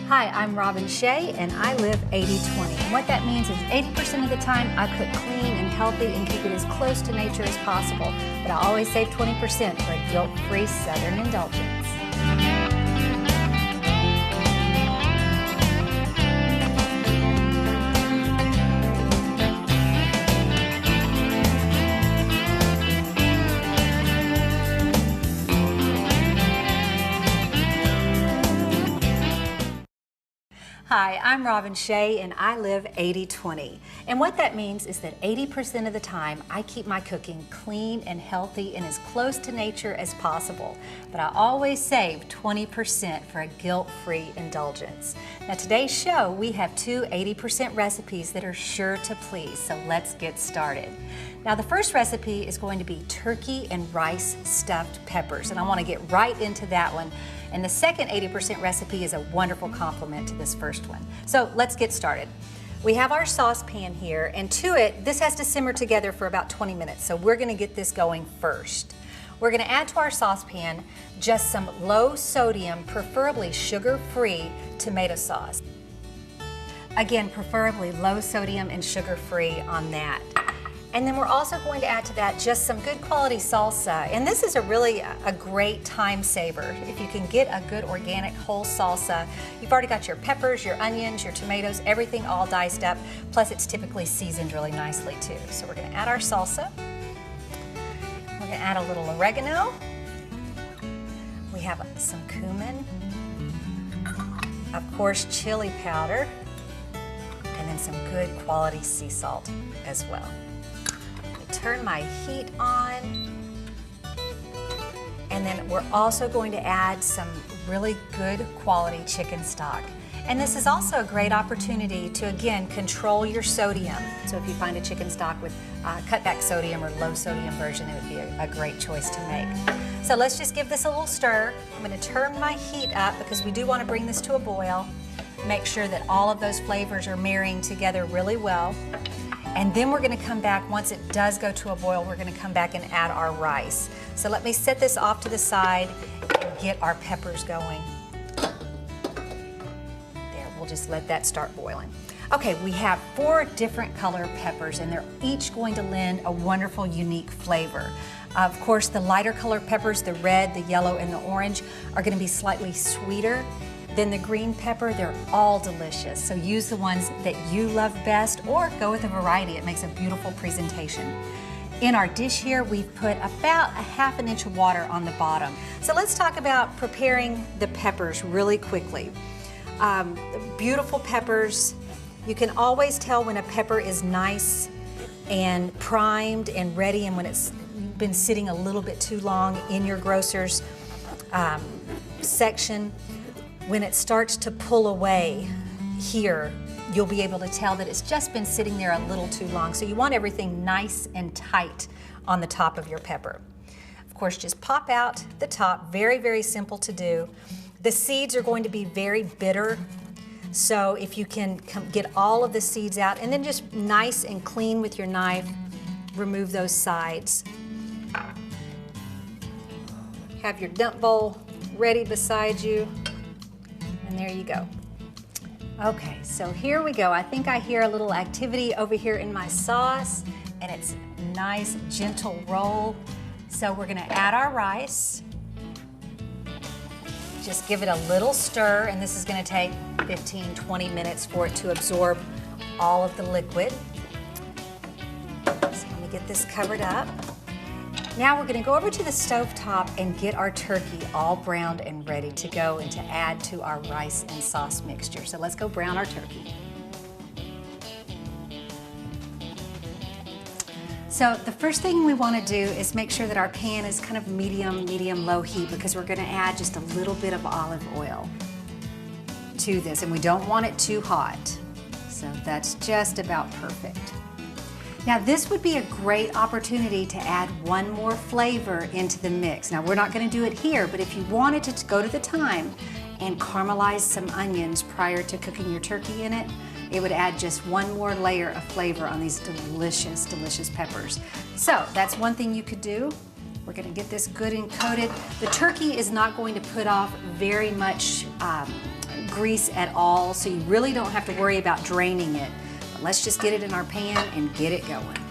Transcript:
Hi, I'm Robin Shea and I live 80-20. And what that means is 80% of the time I cook clean and healthy and keep it as close to nature as possible. But I always save 20% for a guilt-free Southern indulgence. Hi, I'm Robin Shea and I live 80-20. And what that means is that 80% of the time I keep my cooking clean and healthy and as close to nature as possible. But I always save 20% for a guilt-free indulgence. Now today's show, we have two 80% recipes that are sure to please, so let's get started. Now the first recipe is going to be turkey and rice stuffed peppers, and I want to get right into that one. And the second 80% recipe is a wonderful complement to this first one. So let's get started. We have our saucepan here, and to it, this has to simmer together for about 20 minutes. So we're gonna get this going first. We're gonna add to our saucepan just some low sodium, preferably sugar-free tomato sauce. Again, preferably low sodium and sugar-free on that. And then we're also going to add to that just some good quality salsa. And this is really a great time saver. If you can get a good organic whole salsa, you've already got your peppers, your onions, your tomatoes, everything all diced up. Plus it's typically seasoned really nicely too. So we're gonna add our salsa. We're gonna add a little oregano. We have some cumin. Of course, chili powder. And then some good quality sea salt as well. Turn my heat on, and then we're also going to add some really good quality chicken stock. And this is also a great opportunity to, again, control your sodium. So if you find a chicken stock with cut back sodium or low sodium version, it would be a great choice to make. So let's just give this a little stir. I'm going to turn my heat up because we do want to bring this to a boil. Make sure that all of those flavors are marrying together really well. And then we're gonna come back, once it does go to a boil, we're gonna come back and add our rice. So let me set this off to the side and get our peppers going. There, we'll just let that start boiling. Okay, we have 4 different color peppers and they're each going to lend a wonderful, unique flavor. Of course, the lighter color peppers, the red, the yellow, and the orange, are gonna be slightly sweeter than the green pepper. They're all delicious. So use the ones that you love best or go with a variety. It makes a beautiful presentation. In our dish here, we've put about a ½ inch of water on the bottom. So let's talk about preparing the peppers really quickly. Beautiful peppers. You can always tell when a pepper is nice and primed and ready and when it's been sitting a little bit too long in your grocer's section. When it starts to pull away here, you'll be able to tell that it's just been sitting there a little too long. So you want everything nice and tight on the top of your pepper. Of course, just pop out the top, very, very simple to do. The seeds are going to be very bitter. So if you can get all of the seeds out and then just nice and clean with your knife, remove those sides. Have your dump bowl ready beside you. And there you go. Okay, so here we go. I think I hear a little activity over here in my sauce, and it's a nice, gentle roll. So we're gonna add our rice. Just give it a little stir, and this is gonna take 15, 20 minutes for it to absorb all of the liquid. So let me get this covered up. Now we're gonna go over to the stovetop and get our turkey all browned and ready to go and to add to our rice and sauce mixture. So let's go brown our turkey. So the first thing we wanna do is make sure that our pan is kind of medium-low heat because we're gonna add just a little bit of olive oil to this, and we don't want it too hot. So that's just about perfect. Now this would be a great opportunity to add one more flavor into the mix. Now we're not going to do it here, but if you wanted to go to the time and caramelize some onions prior to cooking your turkey in it, it would add just one more layer of flavor on these delicious, delicious peppers. So that's one thing you could do. We're going to get this good and coated. The turkey is not going to put off very much grease at all, so you really don't have to worry about draining it. But let's just get it in our pan and get it going.